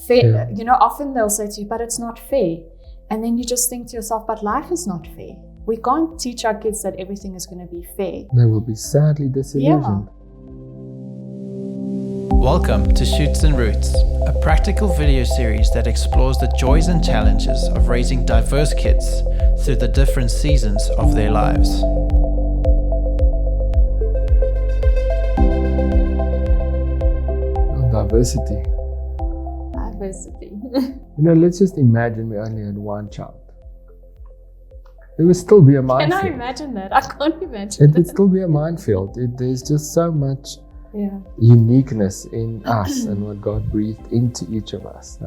Fair, often they'll say to you, but it's not fair. And then you just think to yourself, but life is not fair. We can't teach our kids that everything is going to be fair. They will be sadly disillusioned. Welcome to Shoots&Roots, a practical video series that explores the joys and challenges of raising diverse kids through the different seasons of their lives. Diversity. Let's just imagine we only had one child. It would still be a minefield. Can I imagine that? I can't imagine It would still be a minefield. There's just so much uniqueness in us and what God breathed into each of us.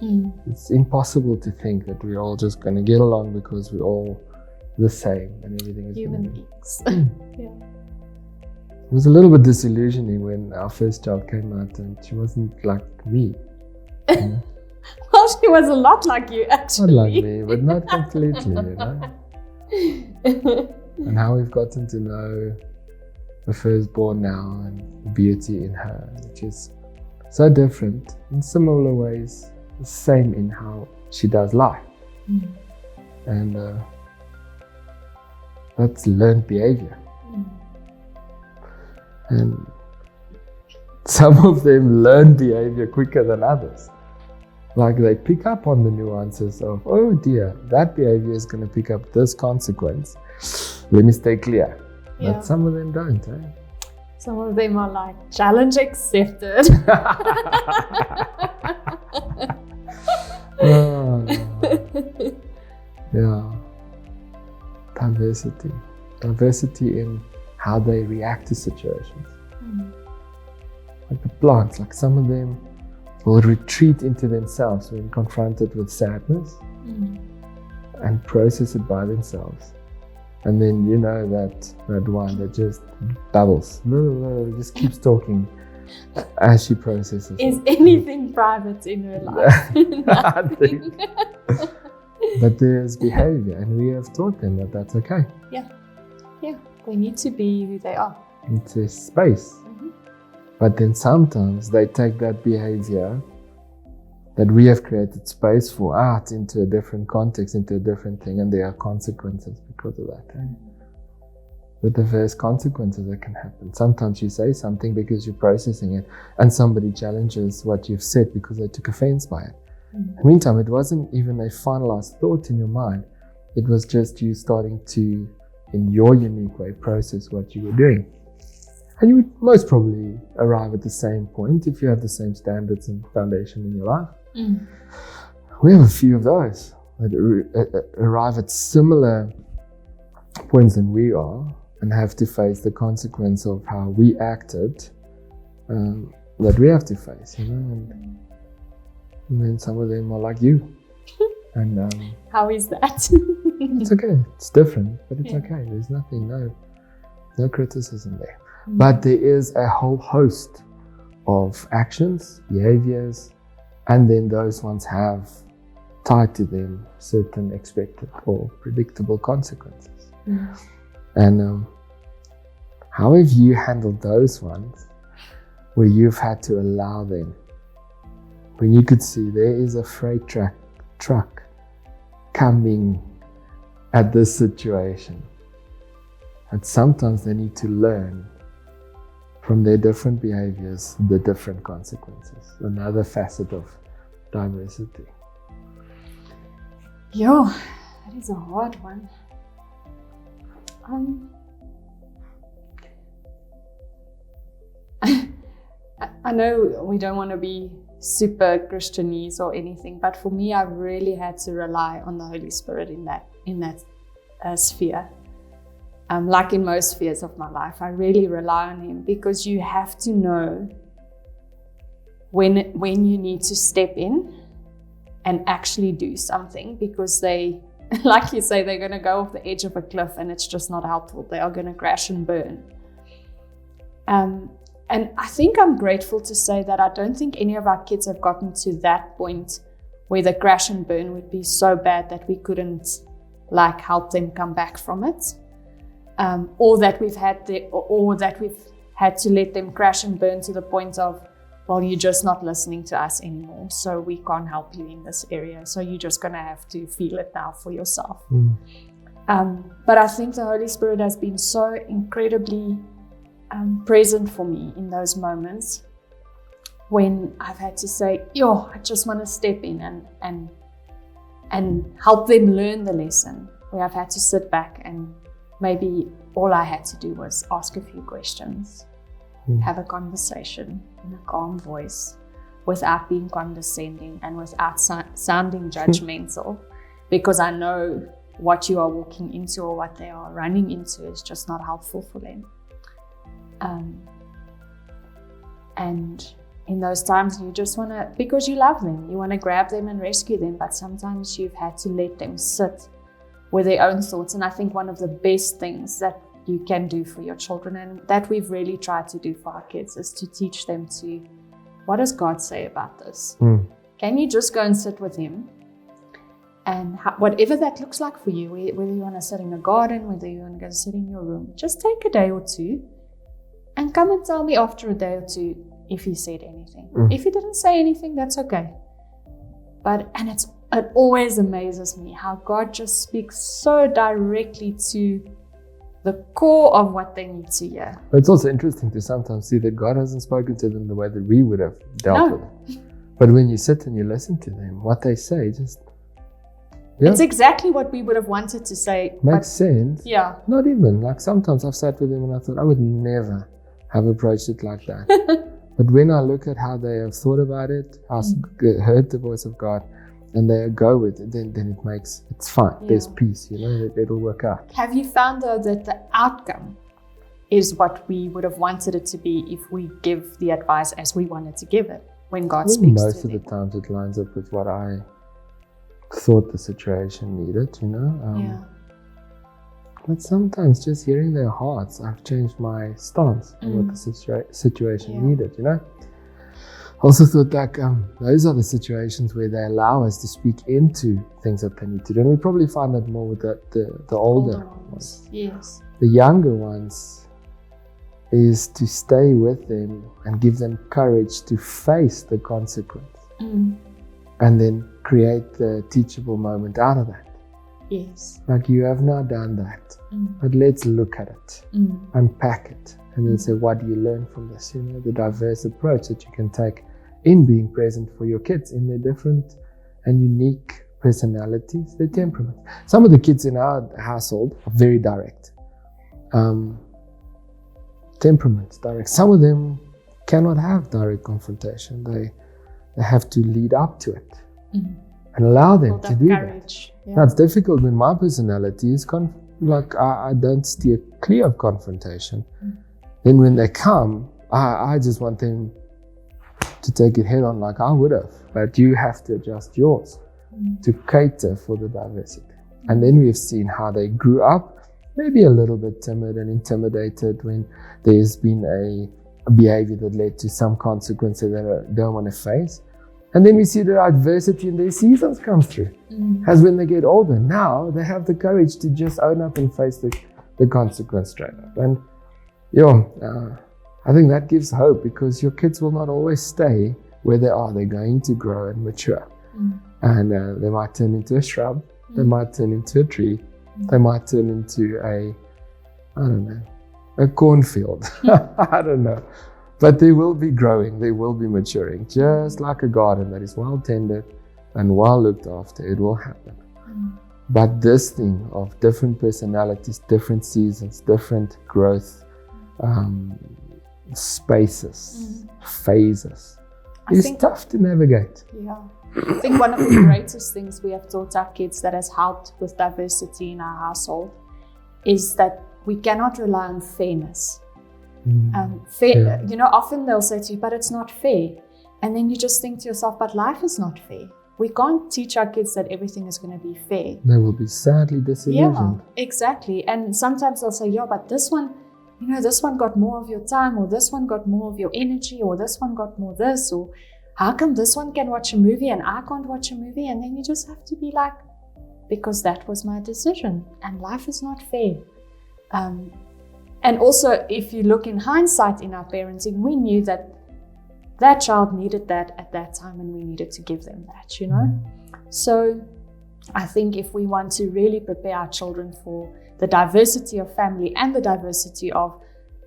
It's impossible to think that we're all just going to get along because we're all the same and everything is human beings. It was a little bit disillusioning when our first child came out and she wasn't like me. Well, she was a lot like you, actually. Not like me, but not completely, And how we've gotten to know the firstborn now and the beauty in her, which is so different in similar ways, the same in how she does life. And that's learned behavior. And some of them learn behavior quicker than others. Like they pick up on the nuances of, oh dear, that behavior is going to pick up this consequence. Let me stay clear. Yeah. But some of them don't, Some of them are like, challenge accepted. Diversity. Diversity in how they react to situations. Like the plants, like some of them will retreat into themselves when confronted with sadness and process it by themselves. And then that one that just babbles, just keeps talking as she processes Is anything private in her life? I think. But there's behavior, and we have taught them that that's okay. Yeah, they need to be who they are. It's a space. But then sometimes they take that behavior that we have created space for out into a different context, into a different thing, and there are consequences because of that. The diverse consequences that can happen. Sometimes you say something because you're processing it, and somebody challenges what you've said because they took offense by it. In the meantime, it wasn't even a finalized thought in your mind. It was just you starting to, in your unique way, process what you were doing. And you would most probably arrive at the same point if you have the same standards and foundation in your life. We have a few of those that arrive at similar points than we are and have to face the consequence of how we acted that we have to face, And then some of them are like you. And how is that? It's okay. It's different, but it's okay. There's nothing, no criticism there. But there is a whole host of actions, behaviors, and then those ones have tied to them certain expected or predictable consequences. And how have you handled those ones where you've had to allow them? When you could see there is a freight truck coming at this situation, and sometimes they need to learn from their different behaviors, the different consequences. Another facet of diversity. That is a hard one. I know we don't want to be super Christianese or anything, but for me, I've really had to rely on the Holy Spirit in that sphere. Like in most spheres of my life, I really rely on Him, because you have to know when you need to step in and actually do something, because they, like you say, they're going to go off the edge of a cliff and it's just not helpful. They are going to crash and burn. And I think I'm grateful to say that I don't think any of our kids have gotten to that point where the crash and burn would be so bad that we couldn't help them come back from it. Or that we've had to let them crash and burn to the point of well, you're just not listening to us anymore, so we can't help you in this area. So you're just going to have to feel it now for yourself. But I think the Holy Spirit has been so incredibly present for me in those moments when I've had to say, I just want to step in and help them learn the lesson, where I've had to sit back and maybe all I had to do was ask a few questions. Have a conversation in a calm voice without being condescending and without sounding judgmental, because I know what you are walking into or what they are running into is just not helpful for them. And in those times you just want to, because you love them, you want to grab them and rescue them, but sometimes you've had to let them sit with their own thoughts. And I think one of the best things that you can do for your children, and that we've really tried to do for our kids, is to teach them to, what does God say about this? Can you just go and sit with him? And whatever that looks like for you, whether you want to sit in the garden, whether you want to go sit in your room, just take a day or two and come and tell me after a day or two if he said anything. If he didn't say anything, that's okay. It always amazes me how God just speaks so directly to the core of what they need to hear. But it's also interesting to sometimes see that God hasn't spoken to them the way that we would have dealt with it. But when you sit and you listen to them, what they say just... It's exactly what we would have wanted to say. Makes sense. Yeah. Not even. Like sometimes I've sat with them and I thought, I would never have approached it like that. But when I look at how they have thought about it, heard the voice of God, and they go with it, then it's fine. Yeah. There's peace, it'll work out. Have you found though that the outcome is what we would have wanted it to be if we give the advice as we wanted to give it when God speaks to them? Most of the times it lines up with what I thought the situation needed, But sometimes just hearing their hearts, I've changed my stance on what the situation needed, Also thought those are the situations where they allow us to speak into things that they need to do. And we probably find that more with the older ones. Yes. The younger ones is to stay with them and give them courage to face the consequence. And then create the teachable moment out of that. Yes. Like, you have now done that, but let's look at it, unpack it, and then say, what do you learn from this? The diverse approach that you can take in being present for your kids in their different and unique personalities, their temperaments. Some of the kids in our household are very direct. Temperaments, direct. Some of them cannot have direct confrontation. They have to lead up to it and allow them to do that. Yeah. Now, it's difficult when my personality is I don't steer clear of confrontation. Then when they come, I just want them to take it head on like I would have. But you have to adjust yours to cater for the diversity. And then we've seen how they grew up, maybe a little bit timid and intimidated when there's been a behavior that led to some consequences that they don't want to face. And then we see the adversity in their seasons come through. As when they get older, now they have the courage to just own up and face the consequence straight up. And I think that gives hope, because your kids will not always stay where they are. They're going to grow and mature. And they might turn into a shrub. They might turn into a tree. They might turn into a cornfield. I don't know. But they will be growing, they will be maturing, just like a garden that is well tended and well looked after. It will happen. But this thing of different personalities, different seasons, different growth spaces, phases, is tough to navigate. Yeah. I think one of the greatest things we have taught our kids that has helped with diversity in our household is that we cannot rely on fairness. Often they'll say to you, but it's not fair. And then you just think to yourself, but life is not fair. We can't teach our kids that everything is going to be fair. They will be sadly disillusioned. Yeah, exactly. And sometimes they'll say, but this one, this one got more of your time, or this one got more of your energy, or this one got more this, or how come this one can watch a movie and I can't watch a movie? And then you just have to be like, because that was my decision and life is not fair. And also, if you look in hindsight in our parenting, we knew that that child needed that at that time and we needed to give them that, you know? So I think if we want to really prepare our children for the diversity of family and the diversity of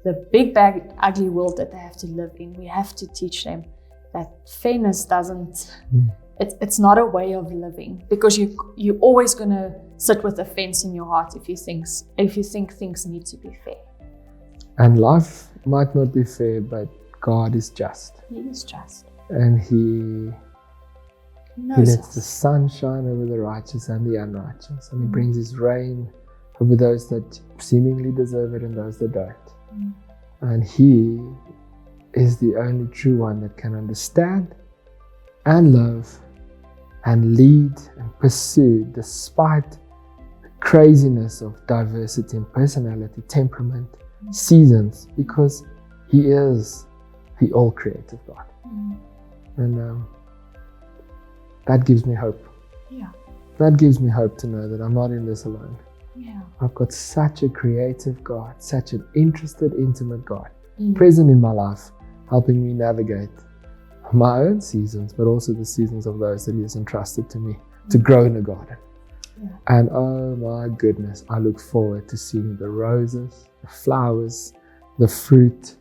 the big, bad, ugly world that they have to live in, we have to teach them that fairness doesn't, it's not a way of living, because you're always going to sit with a fence in your heart if you think things need to be fair. And life might not be fair, but God is just. He is just. And He knows lets us. the sun shine over the righteous and the unrighteous. And He brings His rain over those that seemingly deserve it and those that don't. And He is the only true one that can understand and love and lead and pursue despite the craziness of diversity and personality, temperament, seasons, because He is the all-creative God. And that gives me hope. Yeah. That gives me hope to know that I'm not in this alone. Yeah. I've got such a creative God, such an interested, intimate God, present in my life, helping me navigate my own seasons, but also the seasons of those that He has entrusted to me to grow in the garden. Yeah. And oh my goodness, I look forward to seeing the roses, the flowers, the fruit,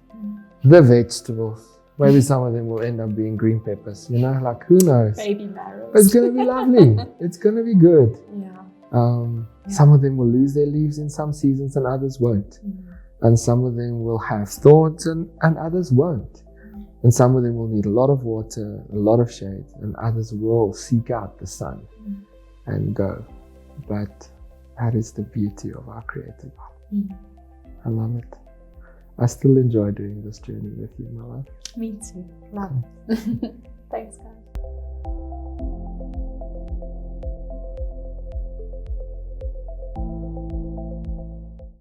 the vegetables. Maybe some of them will end up being green peppers, you know, like who knows? Baby marrows. It's going to be lovely. It's going to be good. Yeah. Some of them will lose their leaves in some seasons and others won't. And some of them will have thorns and others won't. And some of them will need a lot of water, a lot of shade, and others will seek out the sun and go. But that is the beauty of our Creator God. I love it. I still enjoy doing this journey with you, my love. Me too. Love it. Thanks, guys.